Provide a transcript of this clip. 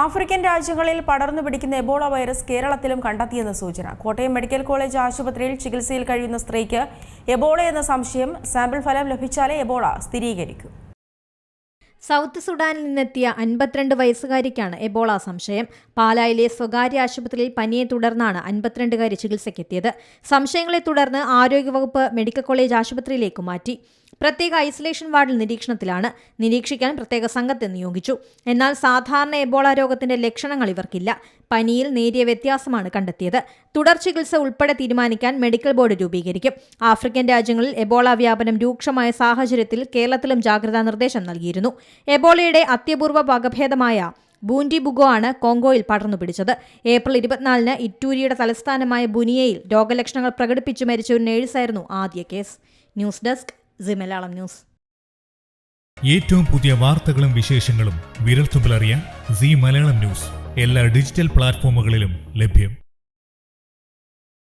African രാജ്യങ്ങളിൽ പടർന്നു പിടിക്കുന്ന എബോള വൈറസ് കേരളത്തിലും കണ്ടെത്തിയെന്ന് സൂചന. കോട്ടയം മെഡിക്കൽ കോളേജ് ആശുപത്രിയിൽ ചികിത്സയിൽ കഴിയുന്ന സ്ത്രീക്ക് എബോള എന്ന സംശയം. സാമ്പിൾ ഫലം ലഭിച്ചാലേ എബോള സ്ഥിരീകരിക്കൂ. സൗത്ത് സുഡാനിൽ നിന്നെത്തിയ 52 വയസ്സുകാരിക്കാണ് എബോള സംശയം. പാലായിലെ സ്വകാര്യ ആശുപത്രിയിൽ പനിയെ തുടർന്നാണ് 52കാരി ചികിത്സയ്ക്കെത്തിയത്. സംശയങ്ങളെ തുടർന്ന് ആരോഗ്യവകുപ്പ് മെഡിക്കൽ കോളേജ് ആശുപത്രിയിലേക്ക് മാറ്റി. പ്രത്യേക ഐസൊലേഷൻ വാർഡിൽ നിരീക്ഷണത്തിലാണ്. നിരീക്ഷിക്കാൻ പ്രത്യേക സംഘത്തെ നിയോഗിച്ചു. എന്നാൽ സാധാരണ എബോള രോഗത്തിന്റെ ലക്ഷണങ്ങൾ ഇവർക്കില്ല. പനിയിൽ നേരിയ വ്യത്യാസമാണ് കണ്ടെത്തിയത്. തുടർ ചികിത്സ ഉൾപ്പെടെ തീരുമാനിക്കാൻ മെഡിക്കൽ ബോർഡ് രൂപീകരിക്കും. ആഫ്രിക്കൻ രാജ്യങ്ങളിൽ എബോള വ്യാപനം രൂക്ഷമായ സാഹചര്യത്തിൽ കേരളത്തിലും ജാഗ്രതാ നിർദ്ദേശം നൽകിയിരുന്നു. എബോളയുടെ അത്യപൂർവ വകഭേദമായ ബൂൻഡിബുഗോ ആണ് കോങ്കോയിൽ പടർന്നു പിടിച്ചത്. ഏപ്രിൽ 24-ന് ഇറ്റൂരിയുടെ തലസ്ഥാനമായ ബുനിയയിൽ രോഗലക്ഷണങ്ങൾ പ്രകടിപ്പിച്ചു മരിച്ച ഒരു നേഴ്സായിരുന്നു ആദ്യ case. News desk C Malayalam news. ഏറ്റവും പുതിയ വാർത്തകളും വിശേഷങ്ങളും വിരൽത്തുമ്പിലറിയാൻ സി മലയാളം ന്യൂസ് എല്ലാ ഡിജിറ്റൽ പ്ലാറ്റ്ഫോമുകളിലും ലഭ്യം.